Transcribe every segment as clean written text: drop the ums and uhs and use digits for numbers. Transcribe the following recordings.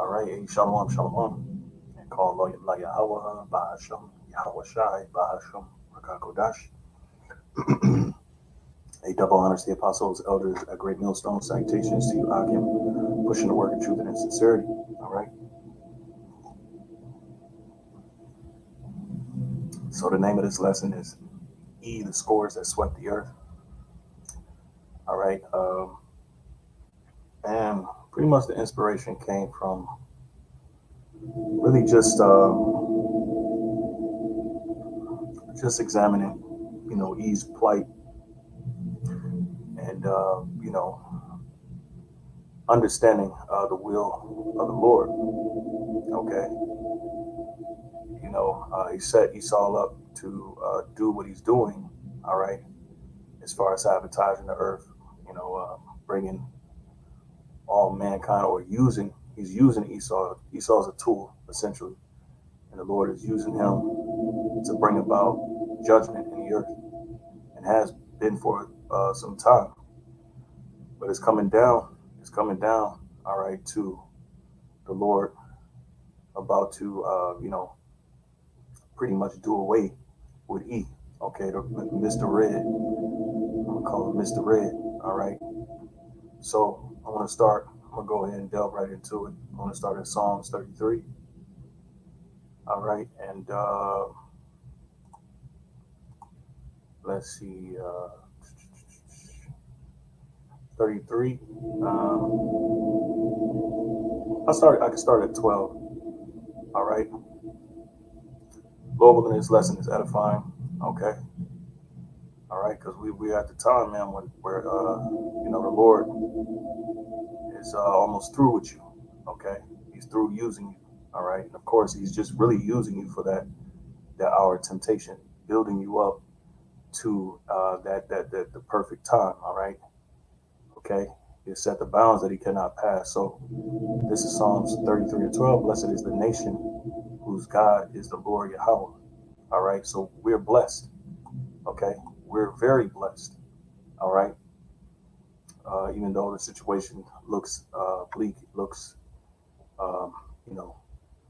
All right, shalom, shalom. And call Lawyer Yahweh, Bahasham, Yahweh Shai, Bahasham, Rakakodash. A double honors to the apostles, elders, a great millstone, salutations to you, Akim, pushing the work of truth and sincerity. All right. So the name of this lesson is the Scourge that swept the earth. All right. And pretty much the inspiration came from really just examining, E's plight and, understanding the will of the Lord. Okay. He set Esau up to do what he's doing. All right. As far as sabotaging the earth, bringing all mankind or he's using Esau. Esau's a tool, essentially. And the Lord is using him to bring about judgment in the earth and has been for some time. But it's coming down. It's coming down, all right, to the Lord about to, pretty much do away with E. Okay, Mr. Red. I'm going to call him Mr. Red, all right? So I'm going to go ahead and delve right into it. I'm going to start at Psalms 33. All right, and let's see, 33. I can start at 12. All right. Lord willing, this lesson is edifying. Okay. All right, because we at the time, man, where the Lord is almost through with you. Okay, He's through using you. All right, and of course, He's just really using you for that hour of temptation, building you up to the perfect time. All right. Okay. He set the bounds that He cannot pass. So this is Psalms 33 and 12. Blessed is the nation whose God is the Lord Yahweh. All right. So we're blessed. Okay. We're very blessed. All right. Even though the situation looks bleak, looks,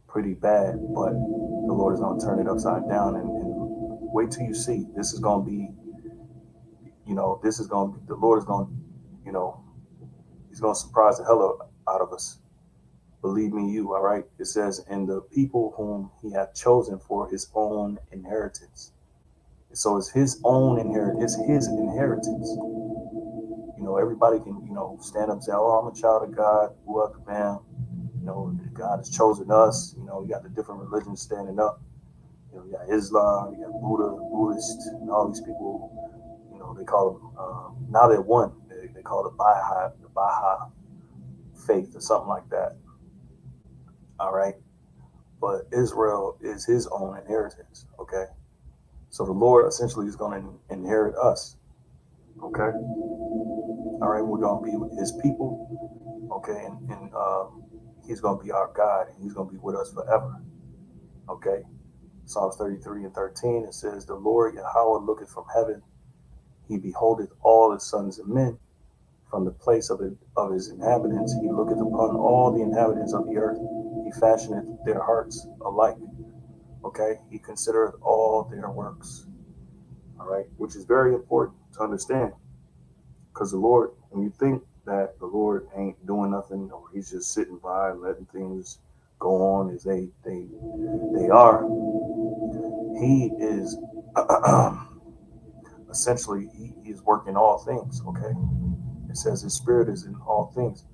pretty bad, but the Lord is going to turn it upside down and wait till you see. This is going to be, the Lord is going to, He's going to surprise the hell out of us. Believe me, you, all right? It says, and the people whom He hath chosen for His own inheritance. So it's His own inheritance. It's His inheritance. Everybody can, stand up and say, oh, I'm a child of God. Man, God has chosen us. You got the different religions standing up. You got Islam, you got Buddhist, and all these people, they call them, now they're one. They call it the Baha'i faith or something like that. All right. But Israel is His own inheritance. Okay. So the Lord essentially is going to inherit us. Okay. All right. We're going to be His people. Okay. And He's going to be our God, and He's going to be with us forever. Okay. Psalms 33 and 13, it says, the Lord Yahweh looketh from heaven. He beholdeth all the sons of men. From the place of His inhabitants, He looketh upon all the inhabitants of the earth. He fashioneth their hearts alike. Okay. He considereth all their works. All right. Which is very important to understand. Because the Lord, when you think that the Lord ain't doing nothing, or He's just sitting by and letting things go on as they are, He is essentially he is working all things. Okay. It says His Spirit is in all things.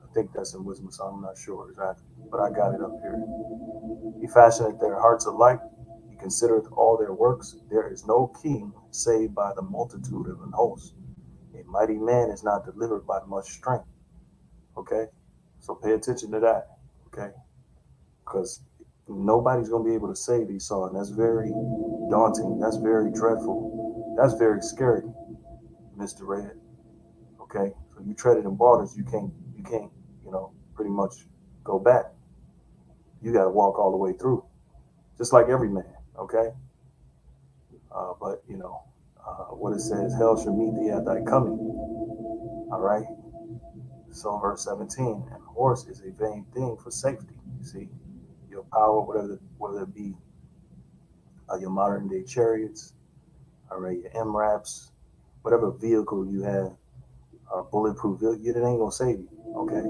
I think that's in Wisdom, so I'm not sure exactly, but I got it up here. He fashioneth their hearts alike. He considereth all their works. There is no king save by the multitude of an host. A mighty man is not delivered by much strength. Okay? So pay attention to that. Okay? Because nobody's going to be able to save Esau, and that's very daunting. That's very dreadful. That's very scary, Mr. Red. Okay? So you treaded in waters, you can't, pretty much go back. You got to walk all the way through, just like every man. Okay? But, what it says, hell shall meet thee at thy coming. All right? So verse 17, and horse is a vain thing for safety. You see, your power, whether it be your modern day chariots, all right, your MRAPs, whatever vehicle you have, bulletproof vehicle, it ain't gonna save you. Okay,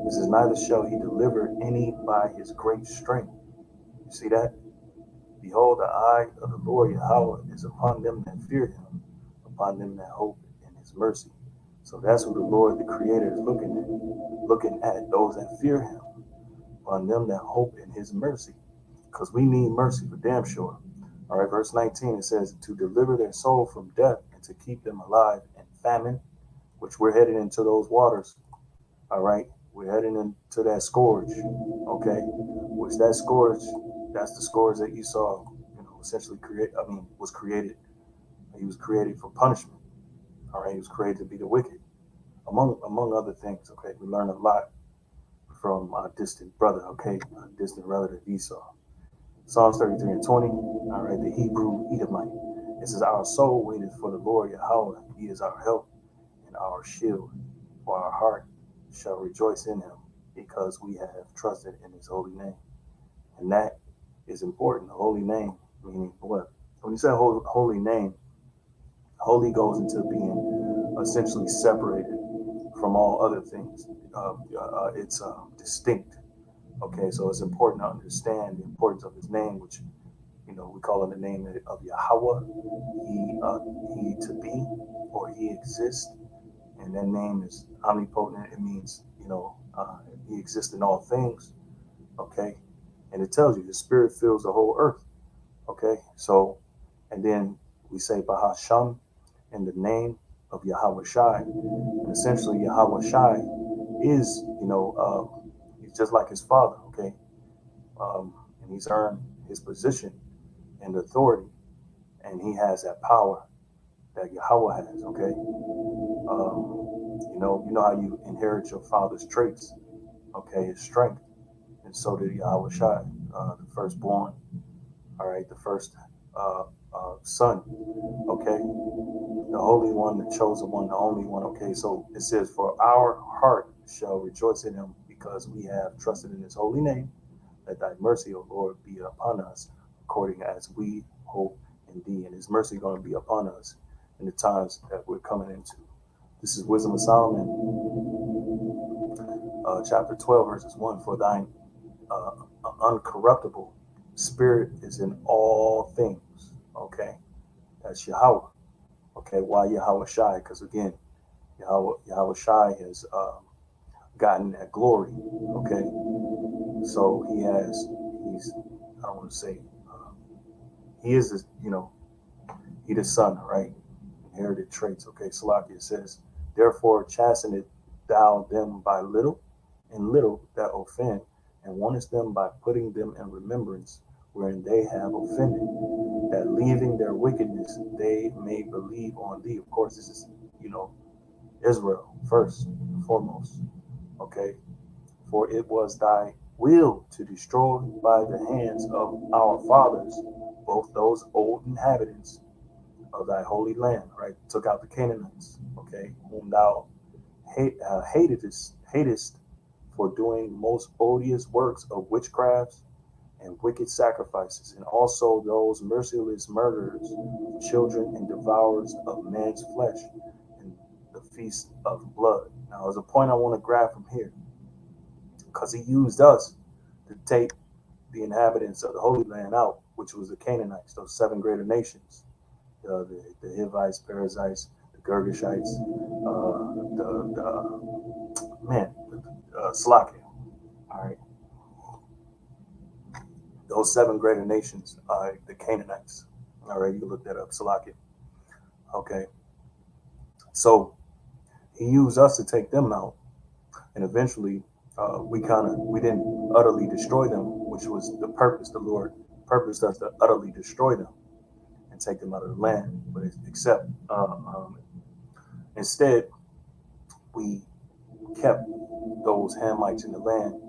this is neither shall he deliver any by his great strength. You see that? Behold, the eye of the Lord Yahweh is upon them that fear him, upon them that hope in his mercy. So that's who the Lord, the Creator, is looking at those that fear him, upon them that hope in his mercy. Because we need mercy for damn sure. All right, verse 19, it says, to deliver their soul from death and to keep them alive in famine, which we're heading into those waters. All right, we're heading into that scourge. Okay, which that scourge, that's the scourge that Esau, essentially was created. He was created for punishment. All right, he was created to be the wicked, among other things. Okay, we learn a lot from our distant brother. Okay, our distant relative Esau. Psalms 33 and 20. All right, the Hebrew Edomite. It says, our soul waited for the Lord Yahweh. He is our help and our shield. For our heart shall rejoice in him, because we have trusted in his holy name. And that is important. The holy name, meaning what? When you say holy name, holy goes into being essentially separated from all other things. It's distinct. Okay, so it's important to understand the importance of his name, which we call it the name of Yahweh. He to be, or he exists, and that name is omnipotent. It means he exists in all things. Okay, and it tells you the spirit fills the whole earth. Okay, so and then we say Bahasham in the name of Yahweh Shai, and essentially Yahweh Shai is he's just like his father. Okay, and he's earned his position and authority, and he has that power that Yahweh has. Okay, you know how you inherit your father's traits. Okay, his strength, and so did Yahweh Shai, the firstborn. All right, the first son. Okay, the Holy One, the chosen one, the only one. Okay, so it says, for our heart shall rejoice in him, because we have trusted in his holy name. Let thy mercy, O Lord, be upon us, according as we hope in thee. And his mercy going to be upon us in the times that we're coming into. This is Wisdom of Solomon, chapter 12, verses 1. For thine uncorruptible spirit is in all things. Okay, that's Yahweh. Okay, why Yahweh Shai? Because again, Yahweh Shai has gotten that glory. Okay, so he's I don't want to say he is he the son, right? Inherited traits. Okay, Salakia says, therefore chasten thou them by little and little that offend, and warnest them by putting them in remembrance wherein they have offended, that leaving their wickedness they may believe on thee. Of course, this is Israel first and foremost. Okay, for it was thy will to destroy by the hands of our fathers both those old inhabitants of thy holy land, right? Took out the Canaanites, okay, whom thou hatest for doing most odious works of witchcrafts and wicked sacrifices, and also those merciless murderers of children and devourers of man's flesh, and the feast of blood. Now, there's a point I want to grab from here, because he used us to take the inhabitants of the Holy Land out, which was the Canaanites, those seven greater nations, the Hivites, Perizzites, the Girgashites, Slakia. All right, those seven greater nations are the Canaanites. All right, you can look that up, Slakia. Okay, so he used us to take them out, and eventually we didn't utterly destroy them, which was the purpose. The Lord purposed us to utterly destroy them and take them out of the land, but except instead we kept those Hamites in the land,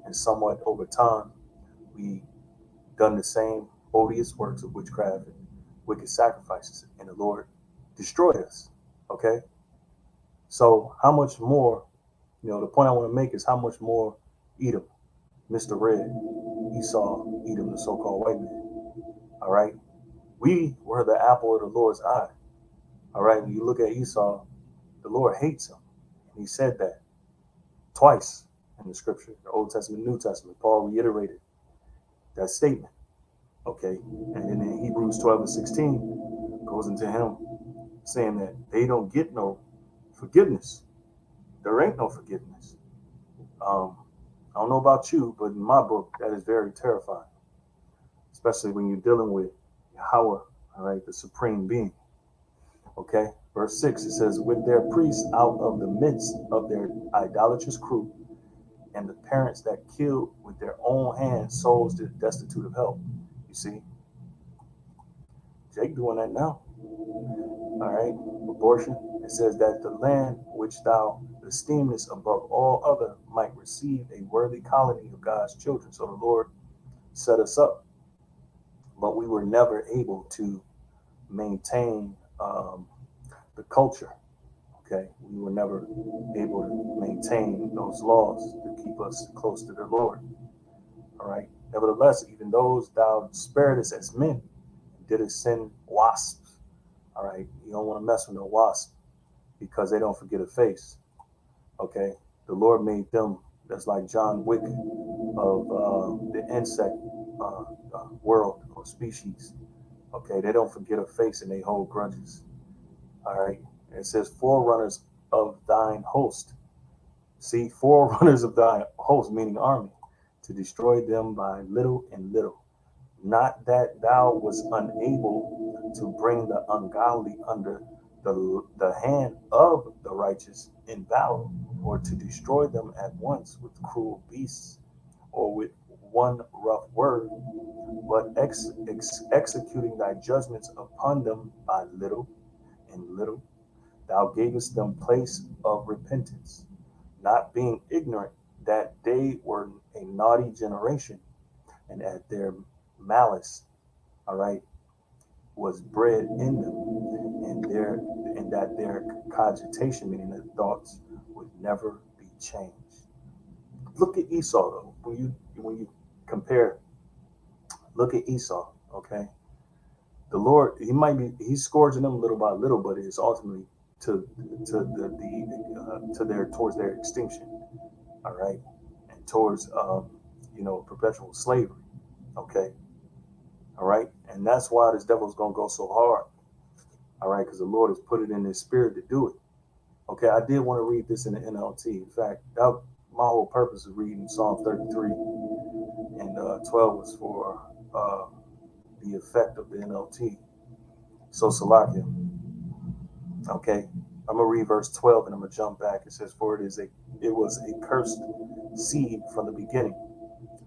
and somewhat over time we done the same odious works of witchcraft and wicked sacrifices, and the Lord destroyed us. Okay, so how much more The point I want to make is how much more Edom, Mr. Red, Esau, Edom, the so-called white man. All right. We were the apple of the Lord's eye. All right. When you look at Esau, the Lord hates him. And he said that twice in the scripture, the Old Testament, New Testament. Paul reiterated that statement. Okay. And then in Hebrews 12 and 16 goes into him saying that they don't get no forgiveness. There ain't no forgiveness. I don't know about you, but in my book, that is very terrifying, especially when you're dealing with Yahweh, all right, the supreme being. Okay, verse 6, it says, with their priests out of the midst of their idolatrous crew, and the parents that killed with their own hands souls destitute of help. You see, Jake doing that now. All right, abortion. It says that the land which thou esteemest above all other might receive a worthy colony of God's children. So the Lord set us up, but we were never able to maintain the culture. Okay, we were never able to maintain those laws to keep us close to the Lord. All right. Nevertheless, even those thou sparedest as men, didst send wasps. All right, you don't want to mess with no wasp because they don't forget a face. Okay, the Lord made them. That's like John Wick of the insect world or species. Okay, they don't forget a face and they hold grudges. All right, and it says forerunners of thine host. See, forerunners of thine host, meaning army, to destroy them by little and little. Not that thou was unable to bring the ungodly under the hand of the righteous in battle, or to destroy them at once with cruel beasts, or with one rough word, but executing thy judgments upon them by little and little, thou gavest them place of repentance, not being ignorant that they were a naughty generation, and at their malice, all right, was bred in them, and that their cogitation, meaning their thoughts, would never be changed. Look at Esau though. When you compare, look at Esau, okay? The Lord, he's scourging them little by little, but it's ultimately to their towards their extinction, all right, and towards perpetual slavery, okay, all right, and that's why this devil's gonna go so hard, all right, because the Lord has put it in his spirit to do it. Okay, I did want to read this in the NLT. In fact, my whole purpose of reading Psalm 33 and 12 was for the effect of the NLT. So Salakia. Okay, I'm gonna read verse 12 and I'm gonna jump back. It says, "For it was a cursed seed from the beginning."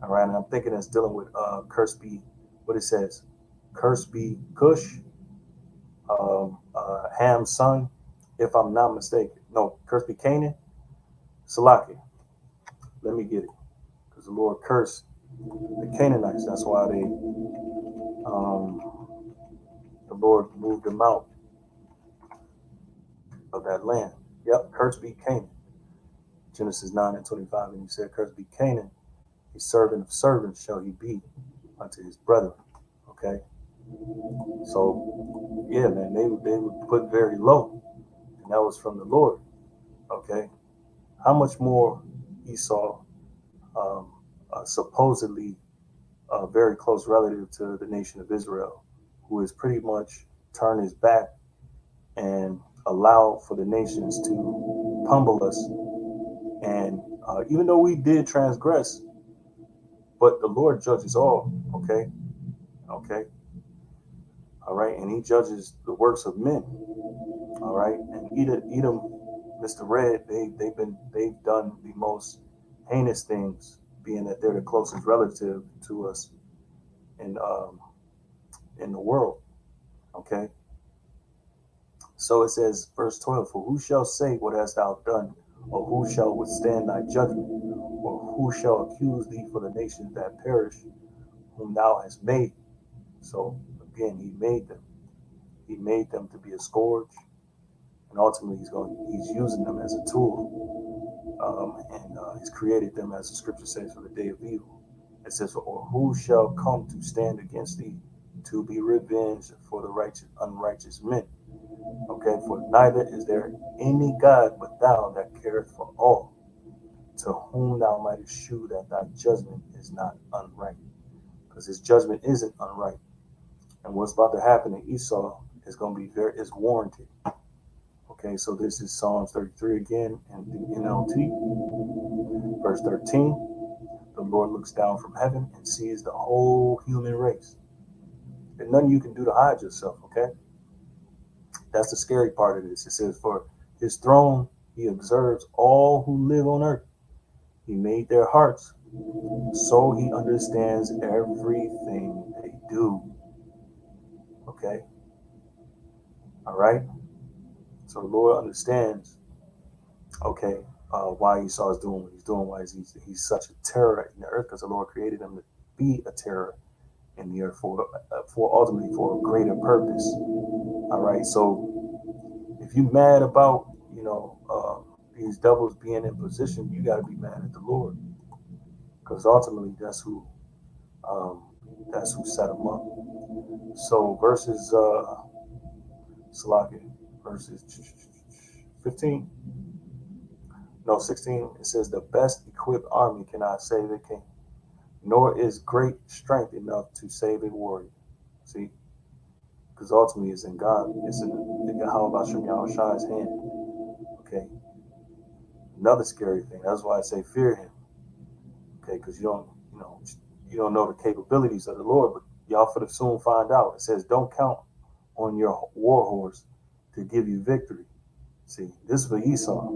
All right, and I'm thinking it's dealing with cursed be what it says, cursed be Cush, Ham's son, if I'm not mistaken. No, cursed be Canaan, Salakia. Let me get it, because the Lord cursed the Canaanites. That's why the Lord moved them out of that land. Yep, cursed be Canaan. Genesis 9 and 25, and he said, "Cursed be Canaan, a servant of servants shall he be unto his brethren." Okay, so yeah, man, they would put very low, and that was from the Lord. Okay, how much more Esau, um, supposedly a very close relative to the nation of Israel, who has pretty much turned his back and allowed for the nations to pummel us. And even though we did transgress, but the Lord judges all. Okay, okay, all right, and He judges the works of men. All right, and Edom, Mr. Red, they've done the most heinous things, being that they're the closest relative to us in in the world. Okay, so it says, verse 12: "For who shall say, what hast thou done? Or who shall withstand thy judgment? Or who shall accuse thee for the nations that perish, whom thou hast made?" So again, He made them. He made them to be a scourge, and ultimately He's using them as a tool. And he's created them, as the scripture says, for the day of evil. It says, or who shall come to stand against thee, to be revenged for the righteous, unrighteous men? Okay, for neither is there any God but thou that careth for all, to whom thou mightest shew that thy judgment is not unright. Because his judgment isn't unright. And what's about to happen to Esau is going to be is warranted. Okay, so this is Psalms 33 again, and the NLT, verse 13. The Lord looks down from heaven and sees the whole human race. There's nothing you can do to hide yourself, okay? That's the scary part of this. It says, for his throne he observes all who live on earth. He made their hearts, so he understands everything they do. Okay? All right? So the Lord understands, okay, why Esau is doing what he's doing, why he's such a terror in the earth, because the Lord created him to be a terror in the earth for ultimately for a greater purpose. All right, so if you're mad about these devils being in position, you got to be mad at the Lord, because ultimately um, that's who set them up. So verses Salaki, verses 15. No, 16, it says, the best equipped army cannot save a king, nor is great strength enough to save a warrior. See, because ultimately it's in God, it's in Yahweh Shem Yahweh hand. Okay. Another scary thing. That's why I say fear him. Okay, because you don't know the capabilities of the Lord, but y'all for the soon find out. It says, don't count on your war horse to give you victory. See, this is for Esau.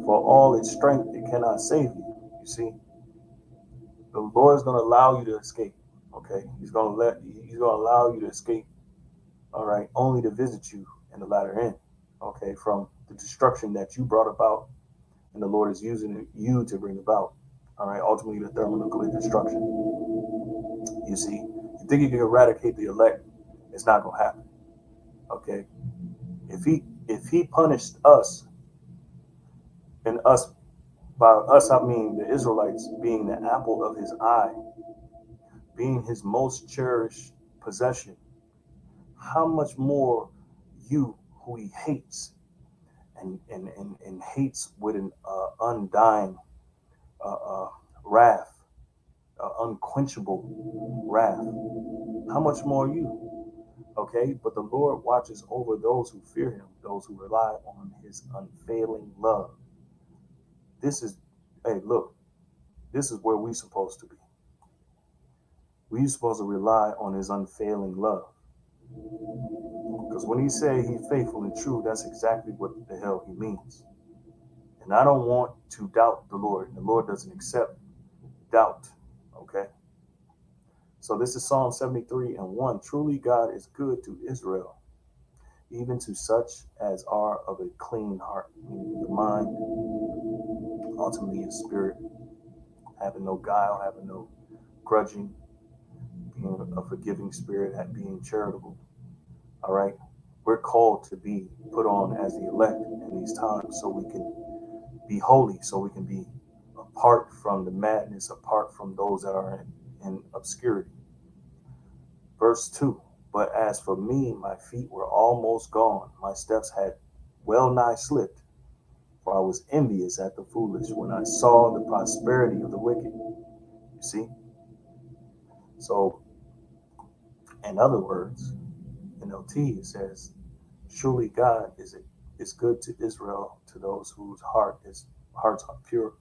For all its strength, it cannot save you. You see, the Lord is going to allow you to escape. Okay, he's going to allow you to escape. All right, only to visit you in the latter end. Okay, from the destruction that you brought about, and the Lord is using you to bring about. All right, ultimately the thermonuclear destruction. You see, you think you can eradicate the elect? It's not going to happen. Okay, if he punished us, and us, by us I mean the Israelites, being the apple of his eye, being his most cherished possession, how much more you, who he hates, and hates with an undying wrath, unquenchable wrath, how much more you? Okay, but the Lord watches over those who fear him, those who rely on his unfailing love. This is, hey, look, this is where we're supposed to be. We're supposed to rely on his unfailing love. Because when he say he's faithful and true, that's exactly what the hell he means. And I don't want to doubt the Lord. The Lord doesn't accept doubt. Okay. So this is Psalm 73 and 1. Truly God is good to Israel, even to such as are of a clean heart, meaning the mind, ultimately his spirit, having no guile, having no grudging, being a forgiving spirit, and being charitable. All right. We're called to be put on as the elect in these times so we can be holy, so we can be apart from the madness, apart from those that are in obscurity. Verse 2, but as for me, my feet were almost gone. My steps had well nigh slipped, for I was envious at the foolish when I saw the prosperity of the wicked. You see? So, in other words, in OT, it says, surely God is good to Israel, to those whose hearts are pure.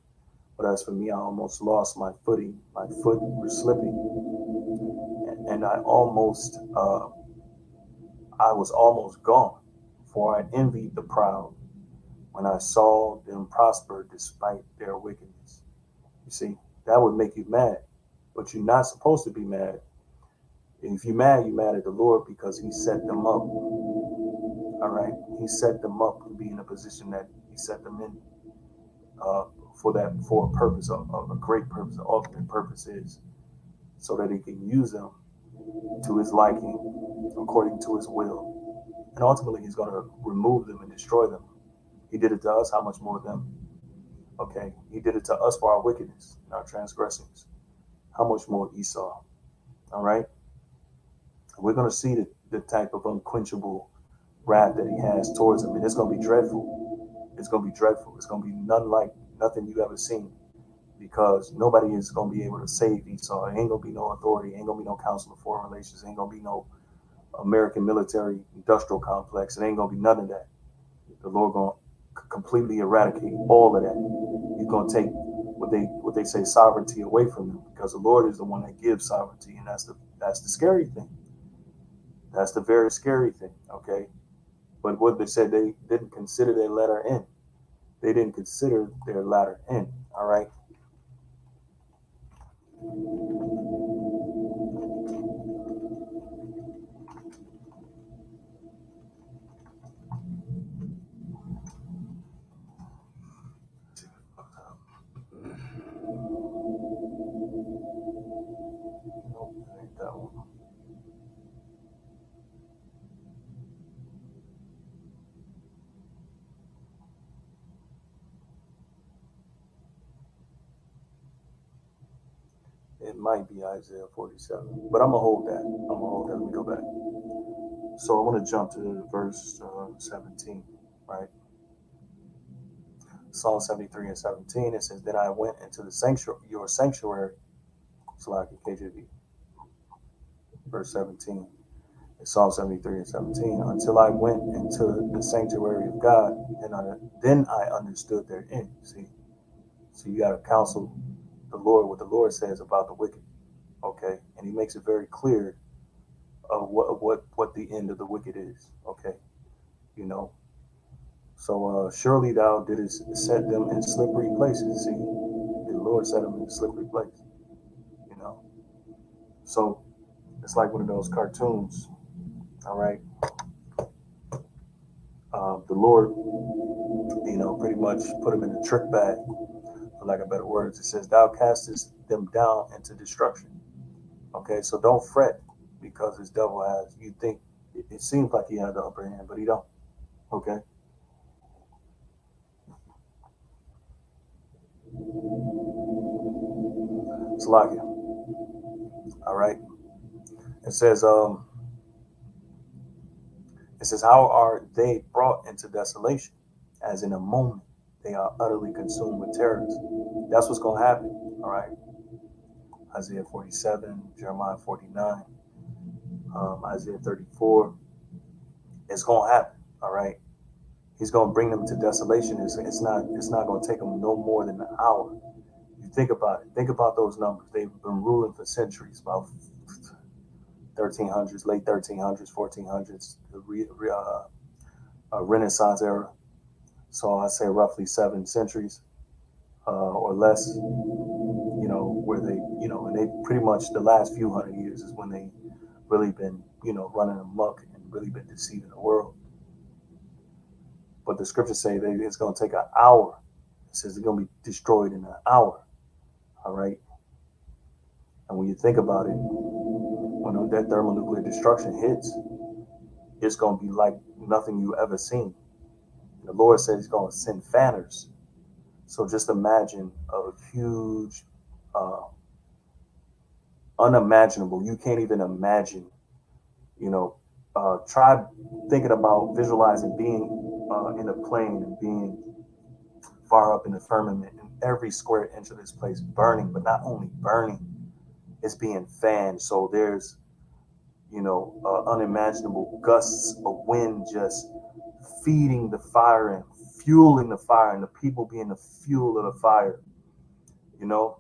But as for me, I almost lost my footing. My foot was slipping, and I was almost gone. For I envied the proud when I saw them prosper despite their wickedness. You see, that would make you mad, but you're not supposed to be mad. If you're mad at the Lord because he set them up. All right, he set them up to be in a position that he set them in for a purpose, of a great purpose. The ultimate purpose is so that he can use them to his liking, according to his will. And ultimately, he's going to remove them and destroy them. He did it to us. How much more them? Okay, he did it to us for our wickedness and our transgressions. How much more Esau? All right, we're going to see the type of unquenchable wrath that he has towards him, and it's going to be dreadful. It's going to be dreadful. It's going to be none like nothing you've ever seen, because nobody is going to be able to save Esau. It ain't going to be no authority. It ain't going to be no Council of Foreign Relations. It ain't going to be no American military industrial complex. It ain't going to be none of that. The Lord going to completely eradicate all of that. He's going to take what they say sovereignty away from them, because the Lord is the one that gives sovereignty, and that's the scary thing. That's the very scary thing. Okay, but what they said, they didn't consider their letter end. They didn't consider their latter end. All right. Nope, ain't that one. It might be Isaiah 47, but I'm gonna hold that. I'm gonna hold that. Let me go back. So I want to jump to verse 17, right? Psalm 73 and 17. It says, "Then I went into the sanctuary, your sanctuary." It's like KJV, verse 17. It's Psalm 73 and 17. "Until I went into the sanctuary of God, then I understood their end." See, so you got to counsel the Lord what the Lord says about the wicked. Okay, and He makes it very clear of what the end of the wicked is. Okay, you know. So surely thou didst set them in slippery places. See, the Lord set them in a slippery place. You know, so it's like one of those cartoons. All right, the Lord, pretty much put them in a trick bag, for lack of better words. It says, "Thou castest them down into destruction." Okay, so don't fret because this devil has. You think it seems like he had the upper hand, but he don't. Okay, it's like it. All right. It says, "How are they brought into desolation? As in a moment, they are utterly consumed with terrors." That's what's going to happen. All right. Isaiah 47, Jeremiah 49, Isaiah 34. It's going to happen. All right. He's going to bring them to desolation. It's not going to take them no more than an hour. You think about it. Think about those numbers. They've been ruling for centuries, about 1300s, late 1300s, 1400s, the Renaissance era. So I'd say roughly 7 centuries or less. Where and they pretty much the last few hundred years is when they really been, running amok and really been deceiving the world. But the scriptures say that it's going to take an hour. It says it's going to be destroyed in an hour. All right. And when you think about it, when that thermonuclear destruction hits, it's going to be like nothing you ever seen. The Lord said He's going to send fanners. So just imagine a huge, uh, unimaginable. You can't even imagine. Try thinking about visualizing being in a plane and being far up in the firmament, and every square inch of this place burning, but not only burning, it's being fanned. So there's unimaginable gusts of wind just feeding the fire and fueling the fire, and the people being the fuel of the fire. You know,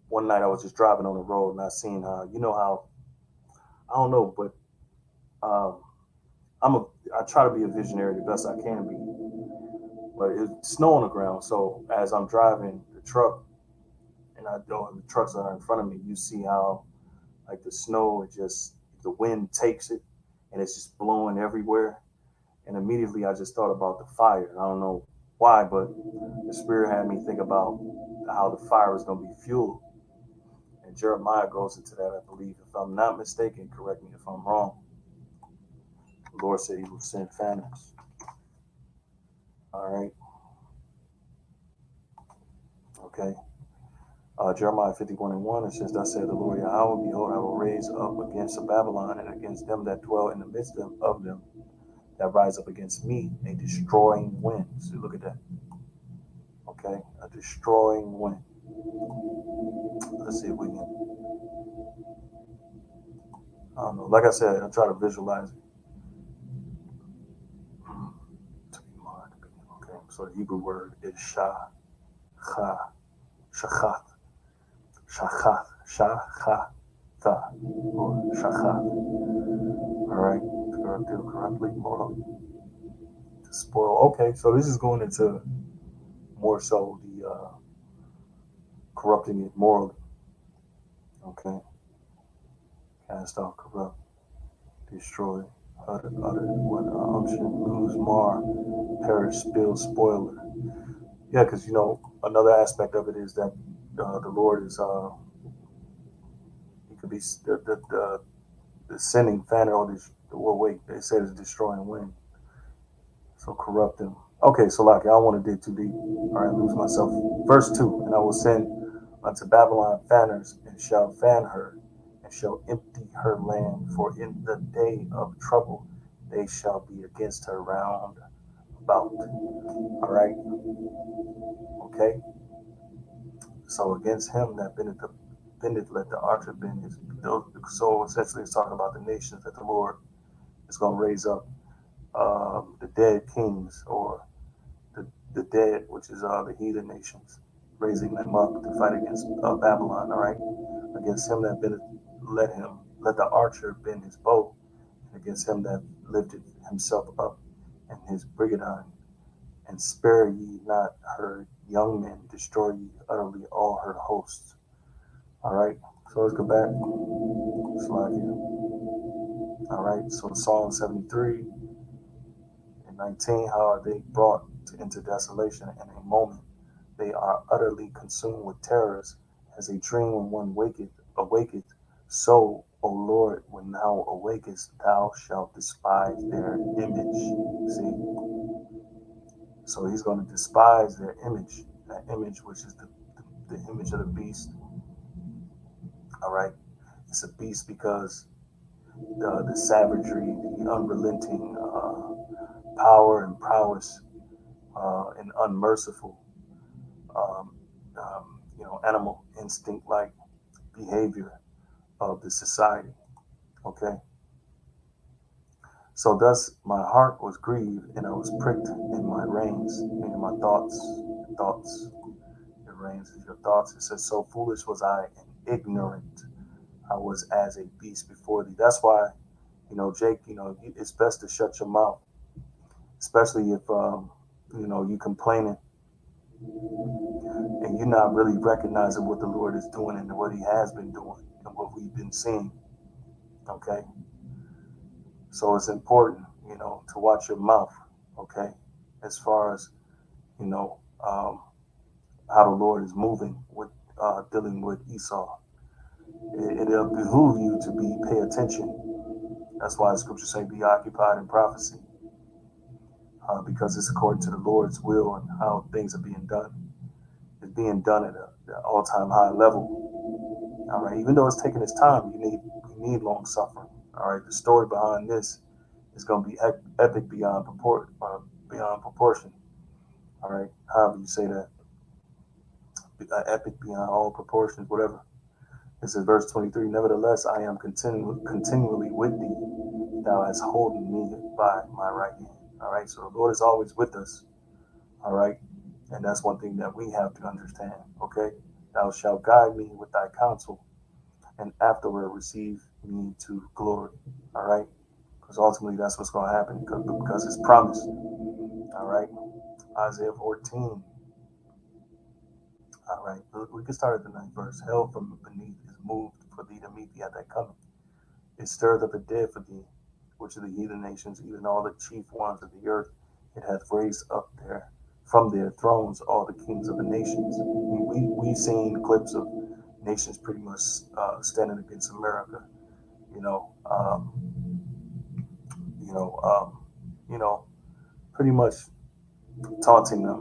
one night I was just driving on the road and I seen how I don't know, but um, I try to be a visionary the best I can be, but it's snow on the ground. So as I'm driving the truck, and the trucks that are in front of me, you see how like the snow, the wind takes it and it's just blowing everywhere. And immediately I just thought about the fire. I don't know why, but the Spirit had me think about how the fire is going to be fueled. And Jeremiah goes into that, I believe. If I'm not mistaken, correct me if I'm wrong. The Lord said He will send fanners. All right. Okay. Jeremiah 51:1, it says, "Thus saith the Lord Yahweh, behold, I will raise up against Babylon and against them that dwell in the midst of them, that rise up against me, a destroying wind." So look at that. Okay, a destroying wind. Let's see if we can. I don't know. Like I said, I try to visualize it. Okay, so the Hebrew word is shah, cha, shachat, shachat, shachatha, or shachat. All right, to deal corruptly, morally, to spoil. Okay, so this is going into more so the corrupting it morally. Okay, cast off, corrupt, destroy, utter, what unction, lose, mar, perish, spill, spoiler. Yeah, because another aspect of it is that the Lord is he could be the sending fanner or wait, they said it's destroying wind. So corrupt them. Okay, so like I don't want to dig too deep. All right, lose myself. Verse 2, and I will send unto Babylon fanners, and shall fan her, and shall empty her land, for in the day of trouble they shall be against her round about. All right, okay. So against him that bendeth let the archer bend his. So essentially, it's talking about the nations that the Lord is going to raise up, the dead kings, or the dead, which is the heathen nations, raising them up to fight against Babylon. All right, against him that bendeth, let the archer bend his bow, and against him that lifted himself up in his brigandine, and spare ye not her young men, destroy ye utterly all her hosts. All right, so let's go back. Slide here. All right, so Psalm 73 and 19, how are they brought into desolation in a moment? They are utterly consumed with terrors, as a dream when one awaketh. So, O Lord, when thou awakest, thou shalt despise their image. See? So he's going to despise their image, that image which is the image of the beast. All right? It's a beast because the savagery, the unrelenting power and prowess, and unmerciful, animal instinct-like behavior of the society. Okay. So thus my heart was grieved, and I was pricked in my reins, meaning my thoughts. Your reins is your thoughts. It says, so foolish was I and ignorant. I was as a beast before thee. That's why, Jake, it's best to shut your mouth, especially if, you complaining and you're not really recognizing what the Lord is doing and what he has been doing and what we've been seeing. Okay. So it's important, to watch your mouth. Okay. As far as, how the Lord is moving with dealing with Esau. It'll behoove you to pay attention. That's why the scriptures say be occupied in prophecy, because it's according to the Lord's will and how things are being done. It's being done at an all-time high level. All right, even though it's taking its time, you need long suffering. All right, the story behind this is going to be epic beyond proportion. All right, however you say that, epic beyond all proportions, whatever. This is verse 23. Nevertheless, I am continually with thee. Thou hast holden me by my right hand. All right. So the Lord is always with us. All right. And that's one thing that we have to understand. Okay. Thou shalt guide me with thy counsel, and afterward receive me to glory. All right. Because ultimately that's what's going to happen because it's promised. All right. Isaiah 14. All right. We can start at the 9th verse. Hell from beneath is moved for thee to meet thee at thy coming. It stirreth up the dead for thee, which are the heathen nations, even all the chief ones of the earth. It hath raised up there from their thrones all the kings of the nations. We've seen clips of nations pretty much standing against America, you know, um, you know, um, pretty much taunting them,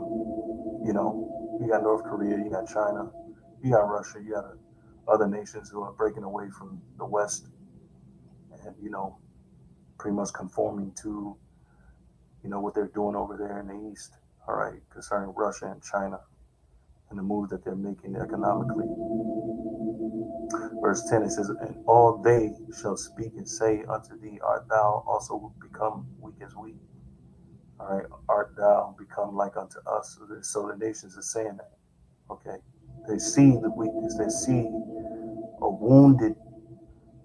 you know. You got North Korea, you got China, you got Russia, you got other nations who are breaking away from the West and, pretty much conforming to, what they're doing over there in the East, all right, concerning Russia and China and the moves that they're making economically. Verse 10, it says, and all they shall speak and say unto thee, art thou also become weak as we? All right, art thou become like unto us? So the nations are saying that, okay? They see the weakness, they see a wounded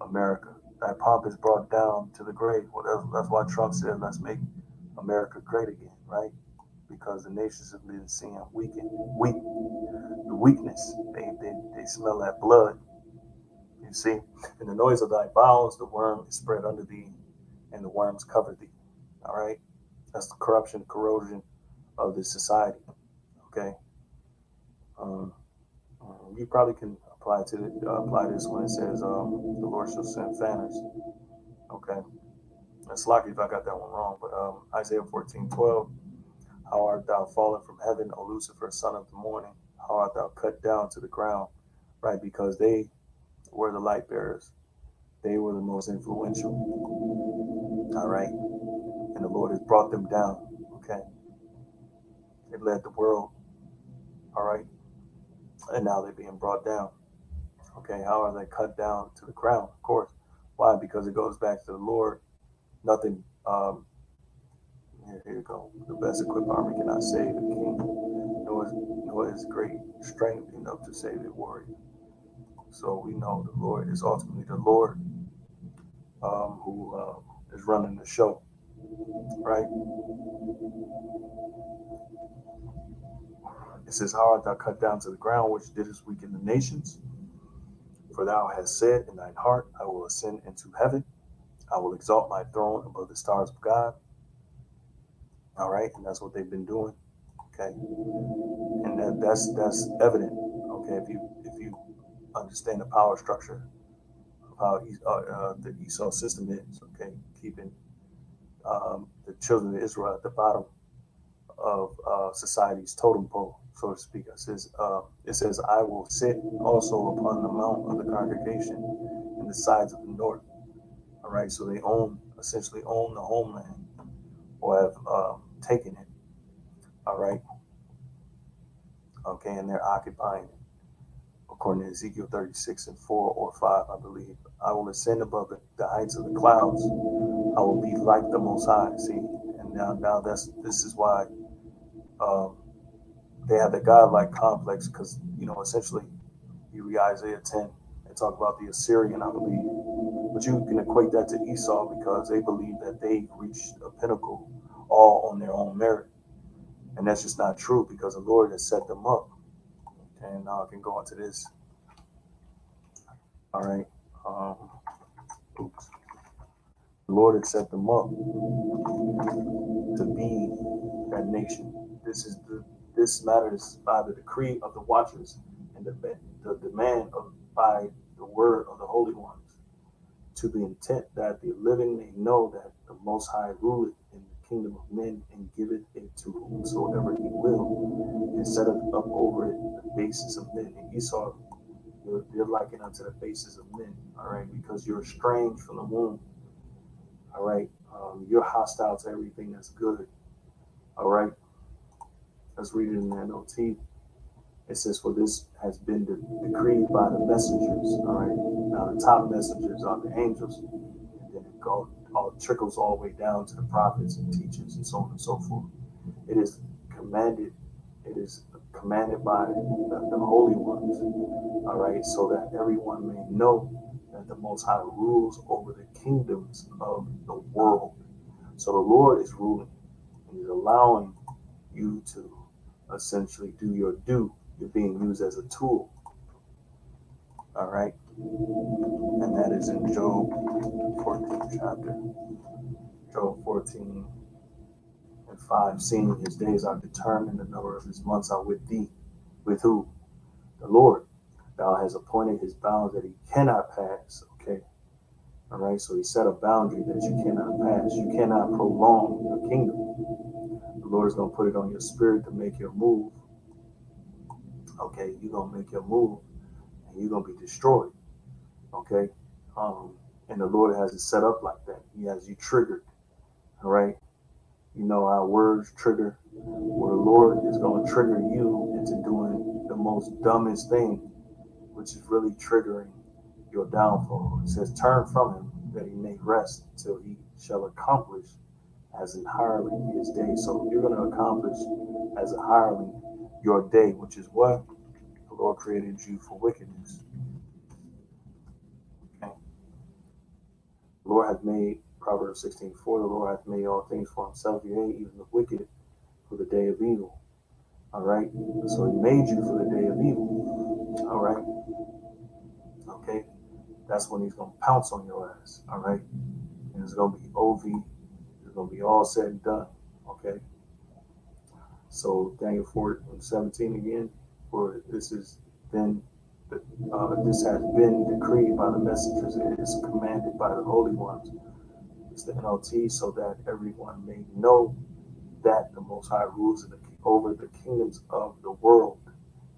America. That pomp is brought down to the grave. Well, that's why Trump said, let's make America great again, right? Because the nations have been seeing the weakness. They smell that blood, you see. And the noise of thy bowels, the worm is spread under thee, and the worms cover thee. All right? That's the corruption, corrosion of this society. Okay? Um, you probably can apply this when it says the Lord shall send fanners. Okay? It's lucky if I got that one wrong, but Isaiah 14:12. How art thou fallen from heaven, O Lucifer, son of the morning? How art thou cut down to the ground? Right, because they were the light bearers. They were the most influential. All right. And the Lord has brought them down. Okay. They led the world. All right. And now they're being brought down. Okay. How are they cut down to the ground? Of course. Why? Because it goes back to the Lord. Nothing. Here you go. The best equipped army cannot save a king, nor is great strength enough to save a warrior. So we know the Lord is ultimately the Lord who is running the show, right? It says, how art thou cut down to the ground, which didst weaken the nations? For thou hast said in thine heart, I will ascend into heaven. I will exalt my throne above the stars of God. All right, and that's what they've been doing. Okay, and that's evident. Okay, if you understand the power structure of how the Esau system is. Okay, keeping the children of Israel at the bottom of society's totem pole, so to speak. It says, I will sit also upon the mount of the congregation in the sides of the north. All right, so they essentially own the homeland, or have taken it. All right, okay, and they're occupying it. According to Ezekiel 36:4 or 5, I believe. I will ascend above the heights of the clouds. I will be like the Most High. See, and now this is why they have the godlike complex, because essentially you read Isaiah 10 and talk about the Assyrian, I believe, but you can equate that to Esau because they believe that they reached a pinnacle all on their own merit, and that's just not true because the Lord has set them up. And now I can go into this. All right, oops. The Lord had set them up to be that nation. This matters by the decree of the watchers and the demand by the word of the holy ones, to the intent that the living may know that the Most High ruleth in the kingdom of men and giveth it to whomsoever he will, and setteth up over it the basis of men. And Esau, you're likened unto the basis of men, all right, because you're estranged from the womb, all right. You're hostile to everything that's good, all right. Let's read it in the NLT. It says, for this has been decreed by the messengers. All right. Now, the top messengers are the angels. And then it trickles all the way down to the prophets and teachers and so on and so forth. It is commanded by the holy ones. All right. So that everyone may know that the Most High rules over the kingdoms of the world. So the Lord is ruling, and he's allowing you to essentially do your due. You're being used as a tool. All right. And that is in Job 14 chapter. Job 14 and 5. Seeing his days are determined, the number of his months are with thee. With who? The Lord. Thou hast appointed his bounds that he cannot pass. Okay. All right. So he set a boundary that you cannot pass. You cannot prolong your kingdom. The Lord is going to put it on your spirit to make your move. Okay, you're gonna make your move and you're gonna be destroyed. Okay, um, and the Lord has it set up like that. He has you triggered. All right, you know our words trigger. Where the Lord is gonna trigger you into doing the most dumbest thing, which is really triggering your downfall. It says, "Turn from him, that he may rest, till he shall accomplish as an hireling his day." So you're going to accomplish as a hireling your day, which is what the Lord created you for wickedness. Okay. The Lord hath made, Proverbs 16:4, the Lord hath made all things for himself, yea, even the wicked for the day of evil. All right. So he made you for the day of evil. All right. Okay. That's when he's going to pounce on your ass. All right. And it's going to be OV. It's going to be all said and done. Okay. So Daniel 4:17 again, for this is then this has been decreed by the messengers and is commanded by the holy ones. It's the NLT, so that everyone may know that the Most High rules over the kingdoms of the world.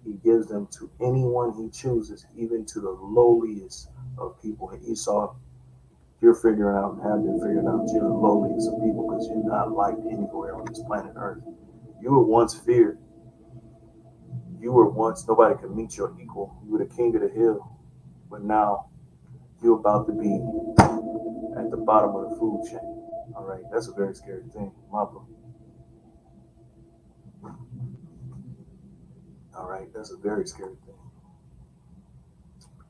He gives them to anyone he chooses, even to the lowliest of people. And Esau, you're figuring out and have been figuring out you're the lowliest of people because you're not liked anywhere on this planet Earth. You were once feared. You were once nobody could meet your equal. You were the king of the hill, but now you're about to be at the bottom of the food chain. All right, that's a very scary thing, my book. All right, that's a very scary thing.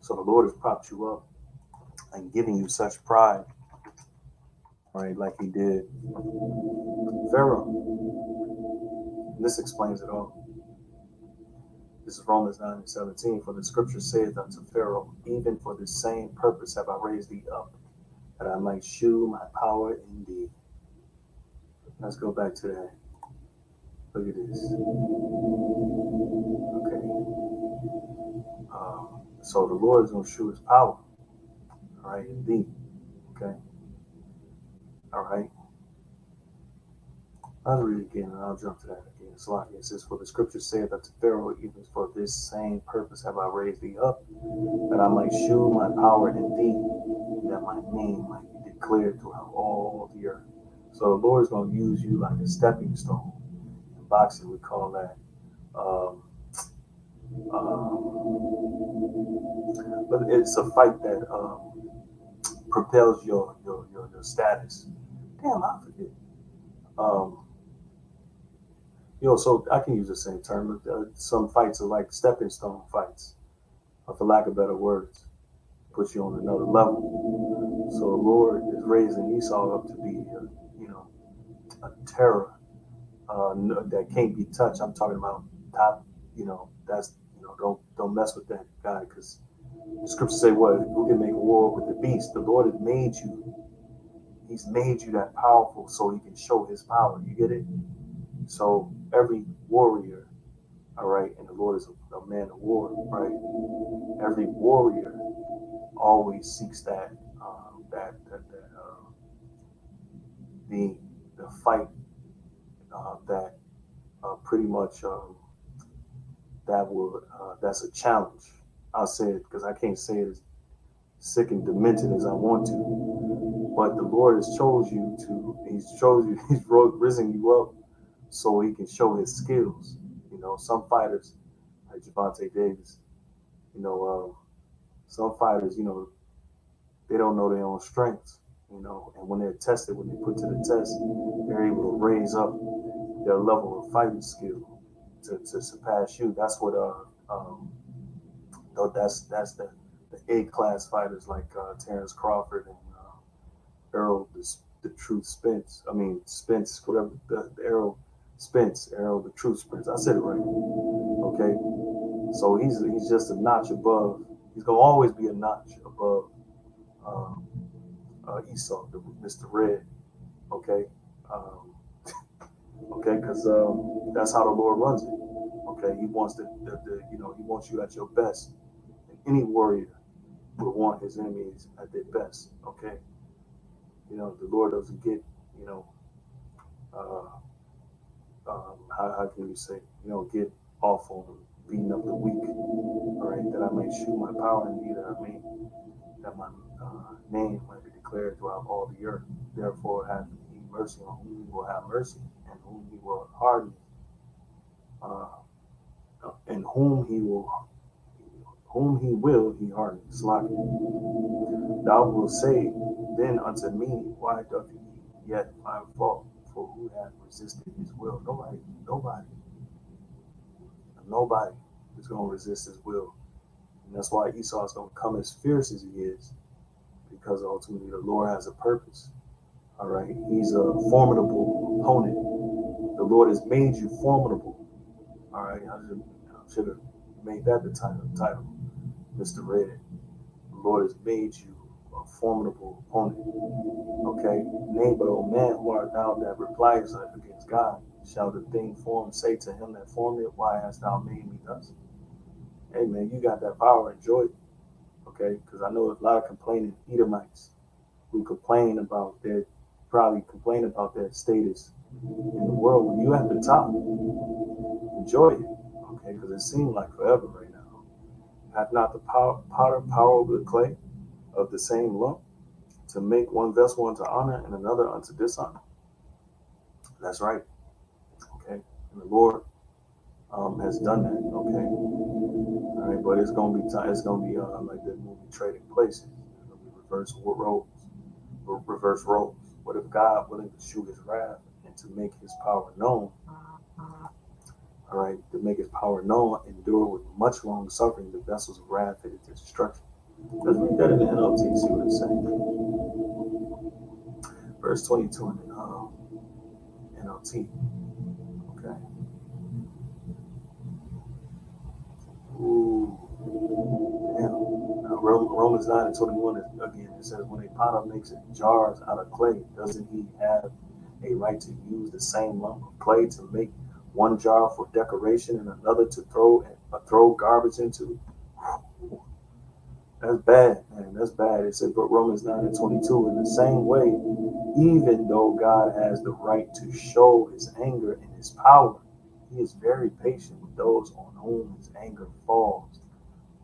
So the Lord has propped you up and giving you such pride, right, like He did Pharaoh. And this explains it all. This is Romans 9:17. For the scripture saith unto Pharaoh, even for the same purpose have I raised thee up, that I might shew my power in thee. Let's go back to that. Look at this. Okay. So the Lord is going to show his power. All right, in thee. Okay. All right. I'll read it again and I'll jump to that again. It's like it says, for the scripture saith unto Pharaoh, even for this same purpose have I raised thee up, that I might shew my power in thee, and that my name might be declared throughout all the earth. So the Lord is going to use you like a stepping stone. In boxing, we call that um, but it's a fight that propels your status. Damn, I forget. Um, so I can use the same term. Some fights are like stepping stone fights, for lack of better words, puts you on another level. So the Lord is raising Esau up to be, a terror that can't be touched. I'm talking about top. That's don't mess with that guy because the scriptures say what? Who can make war with the beast? The Lord has made you. He's made you that powerful so he can show his power. You get it? So every warrior, all right, and the Lord is a man of war, right? Every warrior always seeks the the fight that pretty much that's a challenge. I'll say it because I can't say it as sick and demented as I want to, but the Lord has chose you to. He's risen you up so he can show his skills. Some fighters like Javante Davis, you know, some fighters, they don't know their own strengths, and when they're tested, when they put to the test, they're able to raise up their level of fighting skill to surpass you. That's what that's the A class fighters like Terrence Crawford and Errol the Truth Spence. I mean Spence, whatever the Errol Spence, Errol the Truth Spence. I said it right. Okay, so he's just a notch above. He's gonna always be a notch above um, Esau, Mr. Red. Okay, um, okay, because that's how the Lord runs it. Okay, he wants he wants you at your best. And any warrior would want his enemies at their best. Okay, the Lord doesn't get you know uh, how can you say get off on them. beating up the weak, all right, that I may shew my power in thee, that my name might be declared throughout all the earth. Therefore have he mercy on whom he will have mercy, and whom he will harden, uh, and whom he harden. Slacken. Thou wilt say then unto me, why doth he yet find fault? For who hath resisted his will? Nobody is going to resist his will. And that's why Esau is going to come as fierce as he is, because ultimately the Lord has a purpose. All right. He's a formidable opponent. The Lord has made you formidable. All right. I should have made that the title, Mr. Red. The Lord has made you a formidable opponent. Okay. Nay, but, O man, who art thou that repliest against God? Shall the thing formed say to him that formed it, why hast thou made me thus? Hey, man, you got that power. Enjoy it. Okay. Because I know a lot of complaining Edomites who probably complain about their status in the world. When you at the top, enjoy it. Okay. Because it seems like forever right now. Hath not the potter power over the clay of the same lump, to make one vessel unto honor and another unto dishonor? That's right. Okay. And the Lord has done that. Okay. All right. But it's gonna be time. It's gonna be like the movie Trading Places. It's gonna be reverse roles. What if God willing to show his wrath and to make his power known? All right, to make his power known, endure with much long suffering the vessels of wrath fitted to destruction. Let's read that in the NLT, see what it's saying. Verse 22 in the NLT. Okay. Ooh. Damn. Now, Romans 9 and 21 is, again, it says, when a potter makes jars out of clay, doesn't he have a right to use the same lump of clay to make one jar for decoration and another to throw garbage into? That's bad, man. That's bad. It said, but Romans 9 and 22, in the same way, even though God has the right to show his anger and his power, he is very patient with those on whom his anger falls,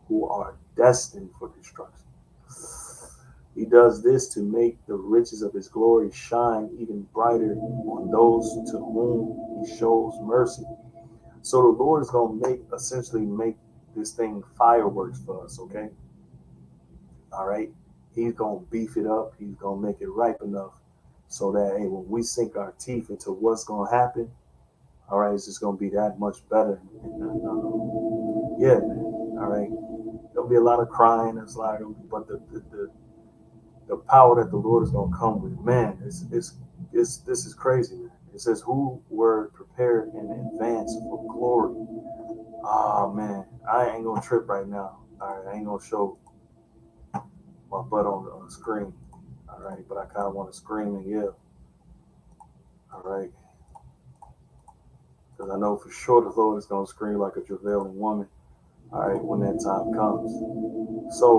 who are destined for destruction. He does this to make the riches of his glory shine even brighter on those to whom he shows mercy. So the Lord is going to essentially make this thing fireworks for us, okay? All right. He's going to beef it up. He's going to make it ripe enough so that, hey, when we sink our teeth into what's going to happen, all right, it's just going to be that much better. Yeah, man. All right. There'll be a lot of crying and sliding, but the power that the Lord is going to come with, man, this is crazy, man. It says, who were prepared in advance for glory. Oh, man. I ain't going to trip right now. All right. I ain't going to show my butt on the screen. All right, but I kind of want to scream and yell. All right, because I know for sure the Lord is going to scream like a travailing woman. All right, when that time comes. So,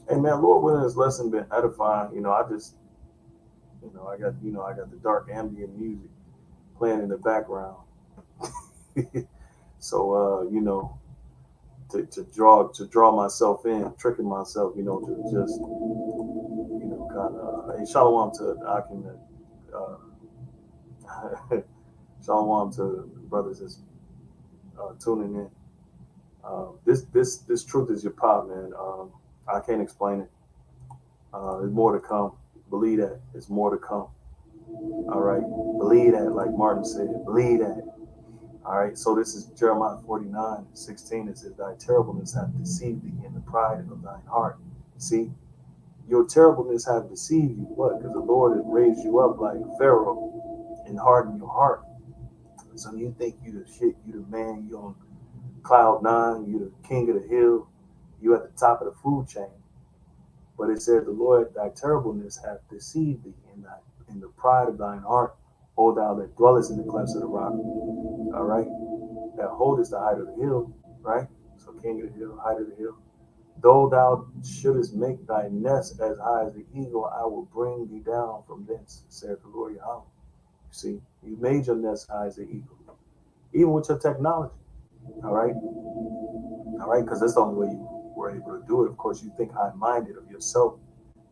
hey man, Lord willing, this lesson been edifying. I just, I got the dark ambient music playing in the background. So, to draw myself in, tricking myself, to just, kind of, hey, shalom to Akim, shalom to brothers that's tuning in. This truth is your pop, man. I can't explain it. There's more to come. Believe that. There's more to come. All right. Believe that, like Martin said. Believe that. All right. So this is Jeremiah 49:16. It says, thy terribleness hath deceived thee in the pride of thine heart. See, your terribleness hath deceived you. What? Because the Lord has raised you up like Pharaoh and hardened your heart. So you think you the shit, you the man, you on cloud nine, you the king of the hill, you at the top of the food chain. But it said, the Lord, thy terribleness hath deceived thee in the pride of thine heart, O thou that dwellest in the clefts of the rock. All right, that holdest the height of the hill, right? So king of the hill, height of the hill. Though thou shouldest make thy nest as high as the eagle, I will bring thee down from thence, saith the Lord Yahweh. You see, you made your nest high as the eagle, even with your technology. All right. All right. Because that's the only way you were able to do it. Of course, you think high minded of yourself.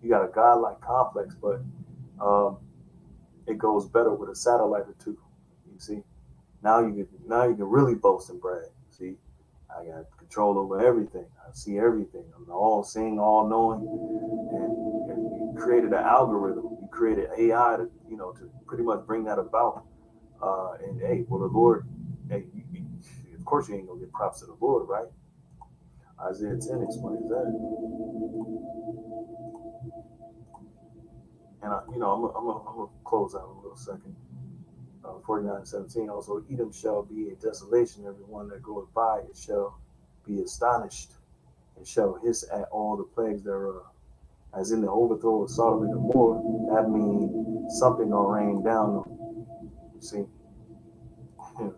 You got a godlike complex, but um, it goes better with a satellite or two. You see, now you can really boast and brag. See, I got control over everything. I see everything. I'm all seeing, all knowing, and you created an algorithm. You created AI to pretty much bring that about. And hey, well, the Lord, hey, of course you ain't gonna get props to the Lord, right? Isaiah 10 explains that. And I'm gonna close out in a little second. 49:17. Also, Edom shall be a desolation. Everyone that goeth by it shall be astonished and shall hiss at all the plagues thereof. As in the overthrow of Sodom and Gomorrah, that means something gonna rain down on you. You see,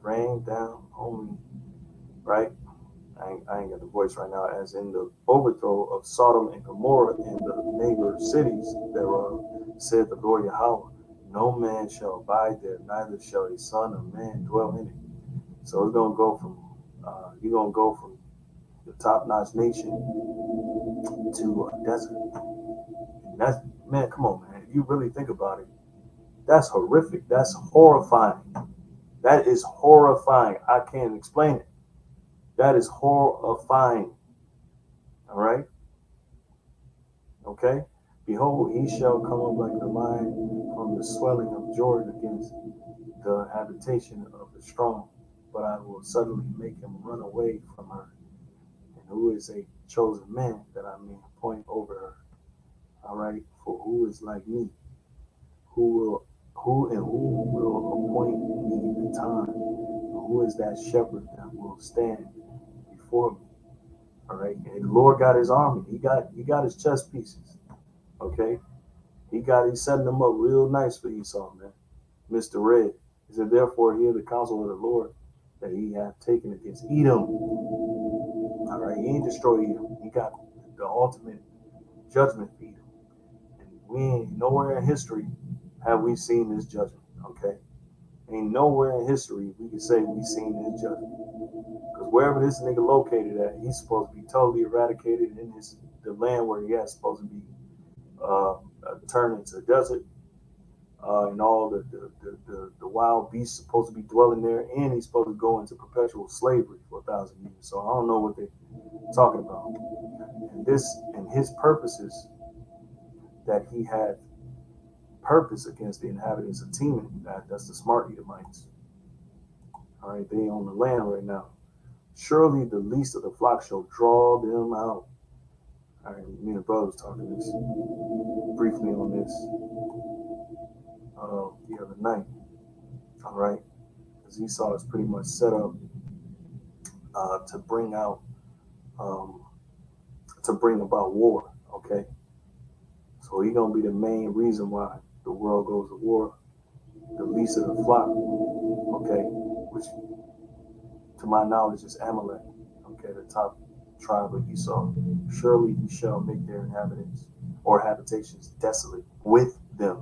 rain down on me, right? I ain't got the voice right now. As in the overthrow of Sodom and Gomorrah and the neighbor cities thereof, said the Lord Yahweh, no man shall abide there, neither shall a son of man dwell in it. So it's gonna go from you're gonna go from the top-notch nation to a desert. And that's, man, come on, man. If you really think about it, that's horrific. That's horrifying. That is horrifying. I can't explain it. That is horrifying. All right. Okay. Behold, he shall come up like the lion from the swelling of Jordan against the habitation of the strong. But I will suddenly make him run away from her. And who is a chosen man that I may appoint over her? All right. For who is like me? Who will appoint me the time? Who is that shepherd that will stand before me? All right. And the Lord got his army. He got his chess pieces. Okay. He's setting them up real nice for Esau, man. Mr. Red. He said, therefore, hear the counsel of the Lord that he hath taken against Edom. All right. He ain't destroyed Edom. He got the ultimate judgment for Edom. And we ain't nowhere in history have we seen this judgment. Okay. Ain't nowhere in history we can say we seen this judgment. Because wherever this nigga located at, he's supposed to be totally eradicated in the land where he has supposed to be uh, turned into a desert. And all the wild beasts supposed to be dwelling there, and he's supposed to go into perpetual slavery for 1,000 years. So I don't know what they're talking about. And his purposes that he had purpose against the inhabitants of Teman. That's the smart Edomites. All right, they own the land right now. Surely the least of the flock shall draw them out. All right, me and the brothers talking this briefly on this the other night. All right, because Esau is pretty much set up to bring out to bring about war. Okay, so he's gonna be the main reason why the world goes to war. The least of the flock. Okay, which to my knowledge is Amalek. Okay, the top tribe of Esau. Surely he shall make their inhabitants or habitations desolate with them.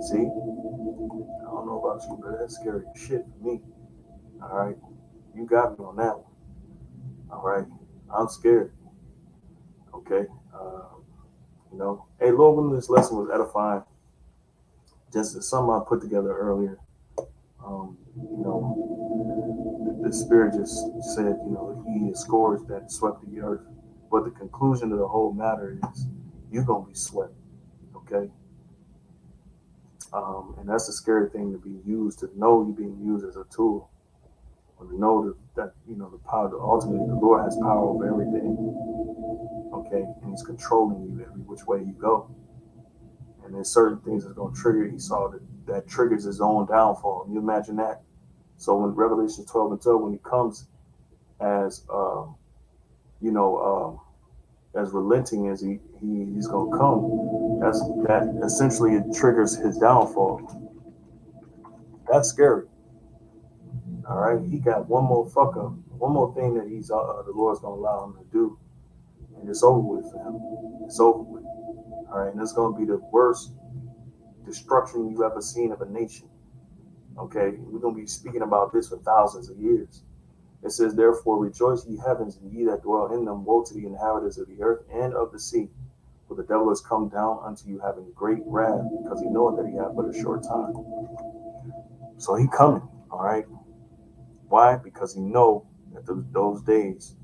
See? I don't know about you, but that's scary shit for me. All right. You got me on that one. All right. I'm scared. Okay. Hey, Lord, when this lesson was edifying, just as something I put together earlier, the Spirit just said, he is Scourge that swept the earth. But the conclusion of the whole matter is you're going to be swept. Okay. And that's a scary thing to be used, to know you're being used as a tool, or to know that the power, ultimately the Lord has power over everything, okay, and he's controlling you every which way you go. And there's certain things that's going to trigger Esau that triggers his own downfall. You imagine that? So when Revelation 12:12, when he comes as, as relenting as he's going to come, that essentially it triggers his downfall. That's scary. All right, he got one more thing that the Lord's gonna allow him to do, and it's over with for him. It's over with. All right, and it's gonna be the worst destruction you've ever seen of a nation. Okay, we're gonna be speaking about this for thousands of years. It says, therefore rejoice, ye heavens, and ye that dwell in them. Woe to the inhabitants of the earth and of the sea. For the devil is come down unto you, having great wrath, because he knoweth that he hath but a short time. So he coming, all right? Why? Because he know that those days,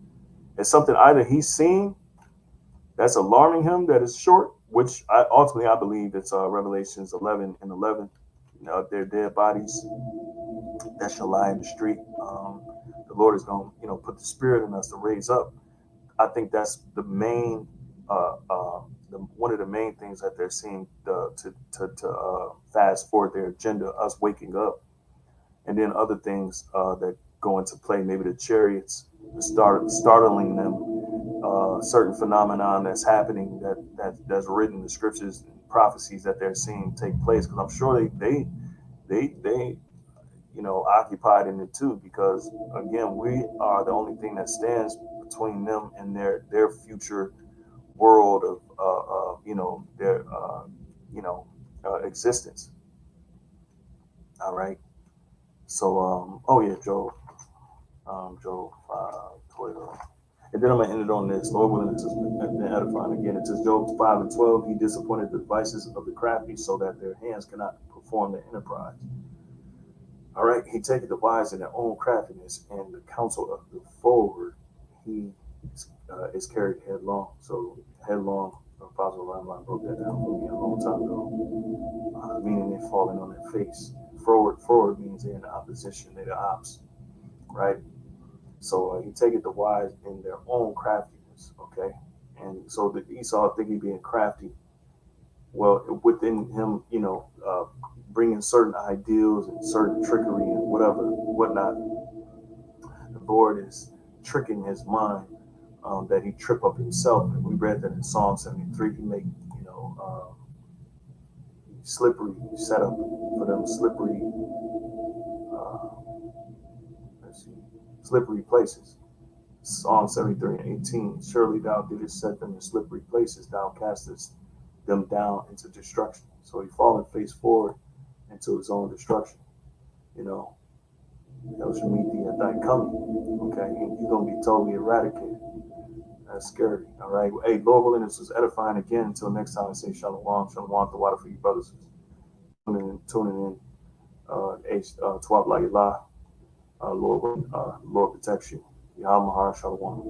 it's something either he's seen that's alarming him that is short, which ultimately I believe it's Revelations 11 and 11. You know, their dead bodies that shall lie in the street. The Lord is going to, put the spirit in us to raise up. I think that's the main, one of the main things that they're seeing to fast forward their agenda, us waking up, and then other things that go into play, maybe the chariots, startling them, certain phenomenon that's happening that's written in the scriptures and prophecies that they're seeing take place. Because I'm sure they occupied in it too, because again, we are the only thing that stands between them and their future world of their existence. All right. So oh yeah, Job 5:12. And then I'm gonna end it on this. Lord willing, it has been edifying again. It says Job 5:12. He disappointed the devices of the crafty, so that their hands cannot perform their enterprise. All right, he taketh the wise in their own craftiness, and the counsel of the forward he is carried headlong. So headlong, Apostle Rambam broke that down for me a long time ago, meaning they're falling on their face. Forward means they're in opposition, they're the ops, right? So he taketh the wise in their own craftiness, okay? And so the Esau think he being crafty. Well, within him, bringing certain ideals and certain trickery and whatnot, the Lord is tricking his mind, that he trip up himself. And we read that in Psalm 73. He make slippery set up for them slippery, uh, slippery places. Psalm 73 and 18. Surely thou didst set them in slippery places. Thou castest them down into destruction. So he fallen face forward into his own destruction. Thou shalt meet thee at thy coming. Okay, and you're gonna be totally eradicated. That's scary. All right. Hey, Lord willing, this was edifying again. Until next time, I say shalom, shalom, the water for you brothers. Tuning in, age 12 like Allah. Lord protects you. Yahweh Mahar Shalom.